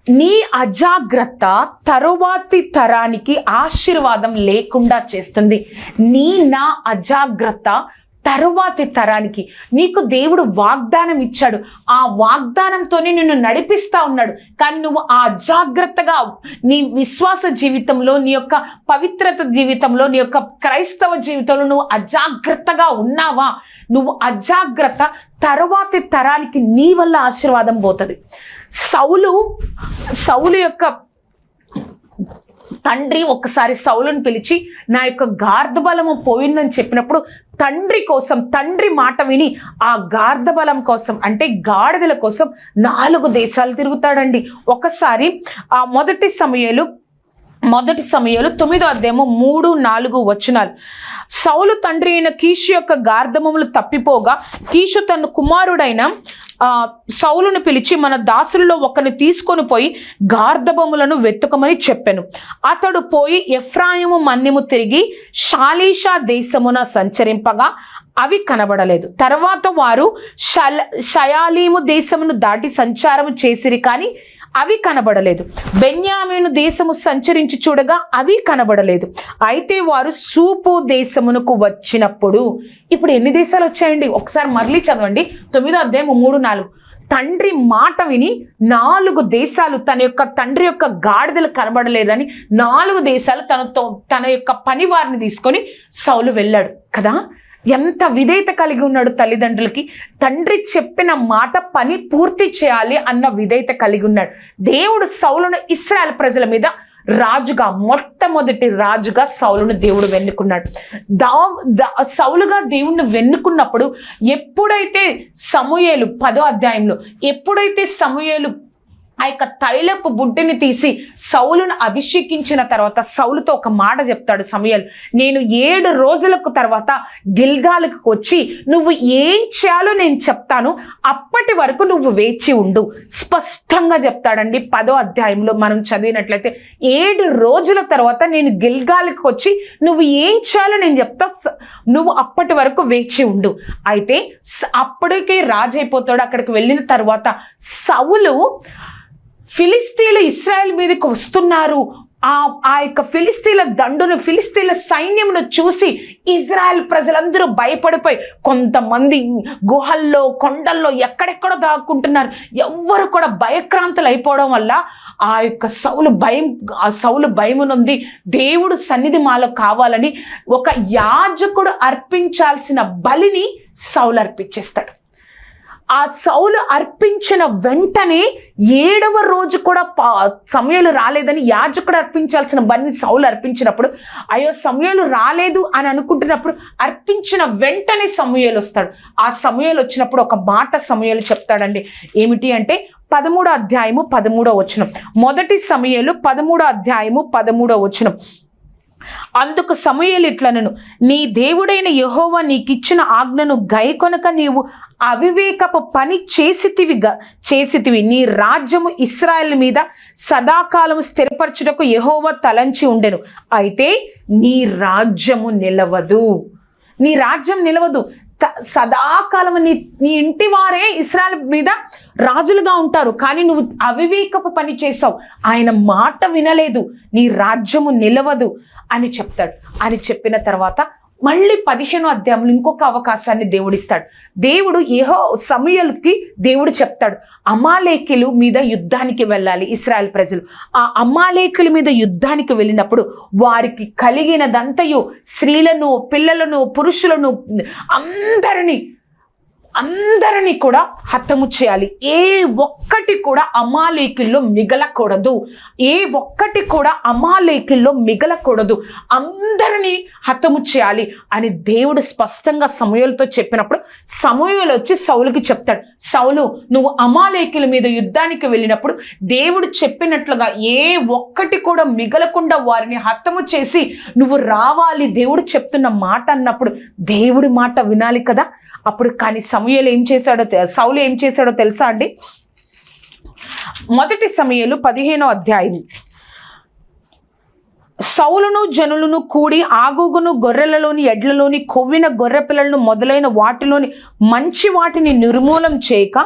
నీ అజాగ్రత్త తరువాతి తరానికి ఆశీర్వాదం లేకుండా చేస్తుంది. నా అజాగ్రత్త తరువాతి తరానికి. నీకు దేవుడు వాగ్దానం ఇచ్చాడు, ఆ వాగ్దానంతోనే నిన్ను నడిపిస్తా ఉన్నాడు. కానీ నువ్వు ఆ అజాగ్రత్తగా నీ విశ్వాస జీవితంలో, నీ యొక్క పవిత్రత జీవితంలో, నీ యొక్క క్రైస్తవ జీవితంలో నువ్వు అజాగ్రత్తగా ఉన్నావా? నువ్వు అజాగ్రత్త తరువాతి తరానికి నీ వల్ల ఆశీర్వాదం పోతుంది. సౌలు యొక్క తండ్రి ఒక్కసారి సౌలుని పిలిచి నా యొక్క గార్ధబలము పోయిందని చెప్పినప్పుడు తండ్రి మాట విని ఆ గార్ధబలం కోసం, అంటే గాడిదల కోసం 4 దేశాలు తిరుగుతాడండి. ఒకసారి ఆ మొదటి సమయాలు 9వ అధ్యాయము 3-4 వచనాలు. సౌలు తండ్రి అయిన కీషు యొక్క గార్ధబములు తప్పిపోగా కీషు తన కుమారుడైన సౌలును పిలిచి మన దాసులలో ఒకరిని తీసుకొని పోయి గార్ధబములను వెతుకమని చెప్పెను. అతడు పోయి ఎఫ్రాయిము మన్యము తిరిగి షాలీషా దేశమున సంచరింపగా అవి కనబడలేదు. తర్వాత వారు షయాలీము దేశమును దాటి సంచారము చేసిరి, కానీ అవి కనబడలేదు. బెన్యామీను దేశము సంచరించి చూడగా అవి కనబడలేదు. అయితే వారు సూపు దేశమునకు వచ్చినప్పుడు, ఇప్పుడు ఎన్ని దేశాలు వచ్చాయండి? ఒకసారి మరలి చదవండి 9వ అధ్యాయం 3-4. తండ్రి మాట విని 4 దేశాలు, తన యొక్క తండ్రి యొక్క గాడిదలు కనబడలేదని 4 దేశాలు తన యొక్క పని వారిని తీసుకొని సౌలు వెళ్ళాడు కదా. ఎంత విధేయత కలిగి ఉన్నాడు తల్లిదండ్రులకి. తండ్రి చెప్పిన మాట పని పూర్తి చేయాలి అన్న విధేయత కలిగి ఉన్నాడు. దేవుడు సౌలును ఇశ్రాయేలు ప్రజల మీద రాజుగా, మొట్టమొదటి రాజుగా సౌలును దేవుడు వెన్నుకున్నాడు. సౌలుగా దేవుణ్ణి వెన్నుకున్నప్పుడు ఎప్పుడైతే సమూయేలు 10వ అధ్యాయంలో ఎప్పుడైతే సమూయేలు ఆ యొక్క తైలపు బుడ్డిని తీసి సౌలును అభిషేకించిన తర్వాత సౌలుతో ఒక మాట చెప్తాడు సమూయేలు, నేను 7 రోజులకు తర్వాత గిల్గాలుకు వచ్చి నువ్వు ఏం చేయాలో నేను చెప్తాను, అప్పటి వరకు నువ్వు వేచి ఉండు. స్పష్టంగా చెప్తాడండి 10వ అధ్యాయంలో మనం చదివినట్లయితే. 7 రోజుల తర్వాత నేను గిల్గాలుకు వచ్చి నువ్వు ఏం చేయాలో నేను చెప్తా, నువ్వు అప్పటి వరకు వేచి ఉండు. అయితే అప్పటికే రాజు అయిపోతాడు. అక్కడికి వెళ్ళిన తర్వాత సౌలు ఫిలిస్తీన్లు ఇశ్రాయేల్ మీదకి వస్తున్నారు, ఆ యొక్క ఫిలిస్తీన్ల దండును, ఫిలిస్తీన్ల సైన్యమును చూసి ఇజ్రాయెల్ ప్రజలందరూ భయపడిపోయి కొంతమంది గుహల్లో, కొండల్లో ఎక్కడెక్కడో దాక్కుంటున్నారు. ఎవ్వరు కూడా భయక్రాంతులు అయిపోవడం వల్ల ఆ యొక్క సౌలు భయమునుంది. దేవుడు సన్నిధి మాలో కావాలని ఒక యాజకుడు అర్పించాల్సిన బలిని సౌలు అర్పించేస్తాడు. ఆ సౌలు అర్పించిన వెంటనే 7వ రోజు కూడా సమూయేలు రాలేదని యాజకుడు అర్పించాల్సిన బలిని సౌలు అర్పించినప్పుడు, అయ్యో సమూయేలు రాలేదు అని అనుకుంటున్నప్పుడు అర్పించిన వెంటనే సమూయేలు వస్తాడు. ఆ సమూయేలు వచ్చినప్పుడు ఒక మాట సమూయేలు చెప్తాడండి. ఏమిటి అంటే 13వ అధ్యాయము 13వ వచనం. మొదటి సమూయేలు 13వ అధ్యాయము 13వ వచనం. అందుకు సమూయేలు ఇట్లనెను, నీ దేవుడైన యెహోవా నీకిచ్చిన ఆజ్ఞను గైకొనక నీవు అవివేకపు పని చేసితివి. నీ రాజ్యము ఇశ్రాయేల్ మీద సదాకాలము స్థిరపరచుటకు యెహోవా తలంచి ఉండెను. అయితే నీ రాజ్యము నిలవదు. నీ రాజ్యం నిలవదు. సదాకాలం నీ ఇంటి వారే ఇశ్రాయేల్ మీద రాజులుగా ఉంటారు, కానీ నువ్వు అవివేకపు పని చేసావు, ఆయన మాట వినలేదు, నీ రాజ్యము నిలవదు అని చెప్తాడు. అని చెప్పిన తర్వాత మళ్ళీ 15వ అధ్యాయంలో ఇంకొక అవకాశాన్ని దేవుడిస్తాడు. దేవుడు సమూయేలుకి దేవుడు చెప్తాడు, అమాలేకీయుల మీద యుద్ధానికి వెళ్ళాలి ఇశ్రాయేల్ ప్రజలు. ఆ అమాలేకీయుల మీద యుద్ధానికి వెళ్ళినప్పుడు వారికి కలిగినదంతయు, స్త్రీలను, పిల్లలను, పురుషులను అందరినీ కూడా హతము చేయాలి. ఏ ఒక్కటి కూడా అమాలేకీయుల్లో మిగలకూడదు. అందరినీ హతము చేయాలి అని దేవుడు స్పష్టంగా సమూయేలుతో చెప్పినప్పుడు సమూయేలు వచ్చి సౌలుకి చెప్తాడు, సౌలు నువ్వు అమాలేకీయుల మీద యుద్ధానికి వెళ్ళినప్పుడు దేవుడు చెప్పినట్లుగా ఏ ఒక్కటి కూడా మిగలకుండా వారిని హతము చేసి నువ్వు రావాలి, దేవుడు చెప్తున్న మాట అన్నప్పుడు దేవుడి మాట వినాలి కదా. అప్పుడు కానీ సౌలు ఏం చేశాడో తెలుసా అండి? మొదటి సమూయేలు 15వ అధ్యాయం. సౌలును జనులను కూడి ఆగోగును, గొర్రెలలోని, ఎడ్లలోని, కొవ్విన గొర్రె పిల్లలను మొదలైన వాటిలోని మంచి వాటిని నిర్మూలం చేయక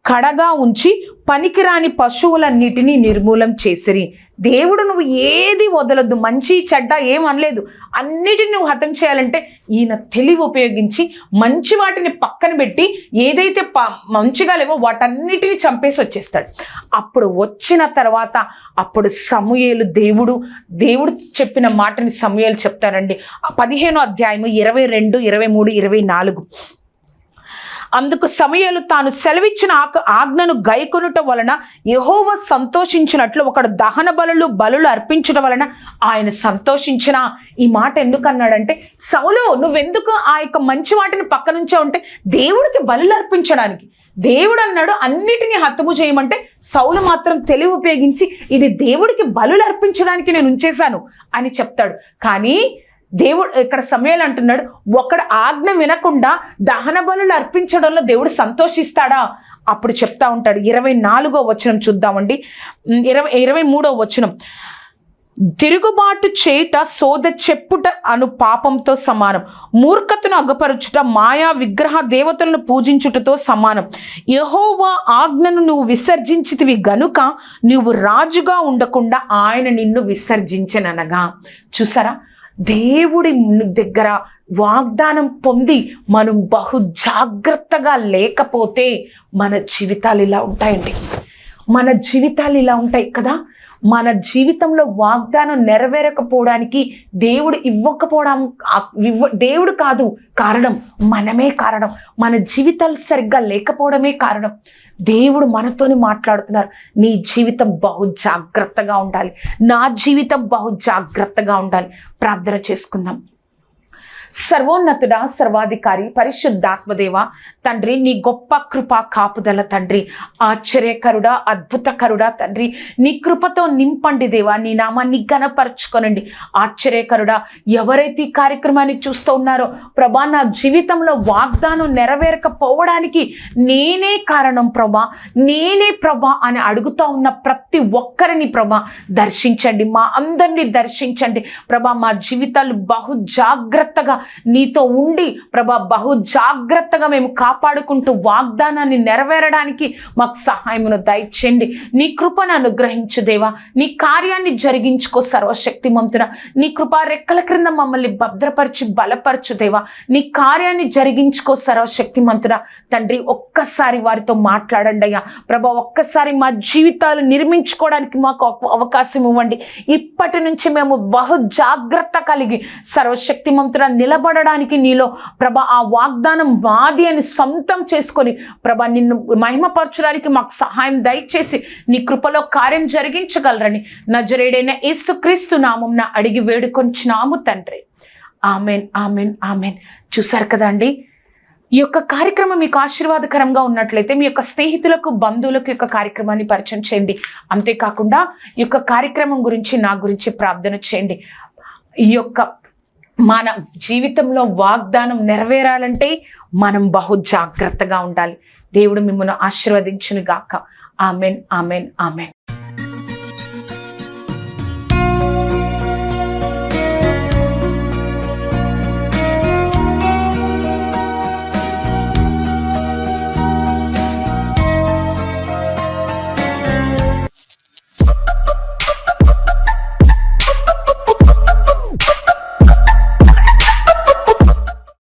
కడగా ఉంచి పనికిరాని పశువులన్నిటినీ నిర్మూలం చేసిరి. దేవుడు నువ్వు ఏది వదలొద్దు, మంచి చెడ్డ ఏం అనలేదు, అన్నిటిని నువ్వు హతం చేయాలంటే ఈయన తెలివి ఉపయోగించి మంచి వాటిని పక్కన పెట్టి ఏదైతే మంచిగా లేవో వాటన్నిటిని చంపేసి వచ్చేస్తాడు. అప్పుడు వచ్చిన తర్వాత అప్పుడు సమూయేలు దేవుడు చెప్పిన మాటని సమూయేలు చెప్తారండి. 15వ అధ్యాయము 22, 23, 24. అందుకు సమూయేలు తాను సెలవిచ్చిన ఆజ్ఞను గైకొనుట వలన యెహోవా సంతోషించినట్లు ఒకడు దహన బలులు అర్పించడం వలన ఆయన సంతోషించిన. ఈ మాట ఎందుకు అన్నాడంటే, సౌలు నువ్వెందుకు ఆ యొక్క మంచి వాటిని పక్క నుంచే ఉంటే దేవుడికి బలులు అర్పించడానికి. దేవుడు అన్నాడు అన్నిటినీ హతము చేయమంటే సౌలు మాత్రం తెలివి ఉపయోగించి ఇది దేవుడికి బలులు అర్పించడానికి నేను ఉంచేశాను అని చెప్తాడు. కానీ దేవుడు ఇక్కడ సమూయేలు అంటున్నాడు, ఒకడు ఆజ్ఞ వినకుండా దహన బలులు అర్పించడంలో దేవుడు సంతోషిస్తాడా? అప్పుడు చెప్తా ఉంటాడు. 24వ వచనం చూద్దామండి. 23వ వచనం, తిరుగుబాటు చేయుట సోద చెప్పుట అను పాపంతో సమానం, మూర్ఖతను అగపరుచుట మాయా విగ్రహ దేవతలను పూజించుటతో సమానం. యెహోవా ఆజ్ఞను నువ్వు విసర్జించితివి గనుక నువ్వు రాజుగా ఉండకుండా ఆయన నిన్ను విసర్జించననగా. చూసారా, దేవుడి దగ్గర వాగ్దానం పొంది మనం బహు జాగ్రత్తగా లేకపోతే మన జీవితాలు ఇలా ఉంటాయండి. మన జీవితాలు ఇలా ఉంటాయి కదా. మన జీవితంలో వాగ్దానం నెరవేరకపోవడానికి దేవుడు కాదు కారణం, మనమే కారణం. మన జీవితాలు సరిగ్గా లేకపోవడమే కారణం. దేవుడు మనతోని మాట్లాడుతున్నారు, నీ జీవితం బహు జాగ్రత్తగా ఉండాలి, నా జీవితం బహు జాగ్రత్తగా ఉండాలి. ప్రార్థన చేసుకుందాం. సర్వోన్నతుడా, సర్వాధికారి, పరిశుద్ధాత్మదేవ తండ్రి, నీ గొప్ప కృప కాపుదల తండ్రి, ఆశ్చర్యకరుడా, అద్భుతకరుడా తండ్రి, నీ కృపతో నింపండి దేవా, నీ నామాన్ని ఘనపరచుకొనండి. ఆశ్చర్యకరుడా, ఎవరైతే ఈ కార్యక్రమాన్ని చూస్తూ ఉన్నారో ప్రభా, నా జీవితంలో వాగ్దానం నెరవేరకపోవడానికి నేనే కారణం ప్రభా, నేనే ప్రభా అని అడుగుతూ ఉన్న ప్రతి ఒక్కరిని ప్రభా దర్శించండి, మా అందరినీ దర్శించండి ప్రభా. మా జీవితాలు బహు జాగ్రత్తగా నీతో ఉండి ప్రభా, బహు జాగ్రత్తగా మేము కాపాడుకుంటూ వాగ్దానాన్ని నెరవేరడానికి మాకు సహాయమును దయచేయండి. నీ కృపను అనుగ్రహించు దేవా, నీ కార్యాన్ని జరిగించుకో సర్వశక్తిమంతుడ. నీ కృపా రెక్కల క్రింద మమ్మల్ని భద్రపరిచి బలపరచు దేవా, నీ కార్యాన్ని జరిగించుకో సర్వశక్తిమంతుడ. తండ్రి, ఒక్కసారి వారితో మాట్లాడండి అయ్యా ప్రభా, ఒక్కసారి మా జీవితాలు నిర్మించుకోవడానికి మాకు అవకాశం ఇవ్వండి. ఇప్పటి నుంచి మేము బహు జాగ్రత్త కలిగి సర్వశక్తిమంతుడ నిలబడడానికి నీలో ప్రభా, ఆ వాగ్దానం మాది అని సొంతం చేసుకొని ప్రభా నిన్ను మహిమపరచడానికి మాకు సహాయం దయచేసి నీ కృపలో కార్యం జరిగించగలరని నజరేయుడైన యేసుక్రీస్తు నామమున అడిగి వేడుకొంచున్నాము తండ్రి. Amen, amen, amen. చూసారు కదా అండి, ఈ యొక్క కార్యక్రమం మీకు ఆశీర్వాదకరంగా ఉన్నట్లయితే మీ యొక్క స్నేహితులకు, బంధువులకు ఈ యొక్క కార్యక్రమాన్ని పరిచయం చేయండి. అంతేకాకుండా ఈ యొక్క కార్యక్రమం గురించి, నా గురించి ప్రార్థన చేయండి. ఈ యొక్క మన జీవితంలో వాగ్దానం నెరవేరాలంటే మనం బహు జాగ్రత్తగా ఉండాలి. దేవుడు మిమ్మల్ని ఆశీర్వదించును గాక. Amen, amen, amen.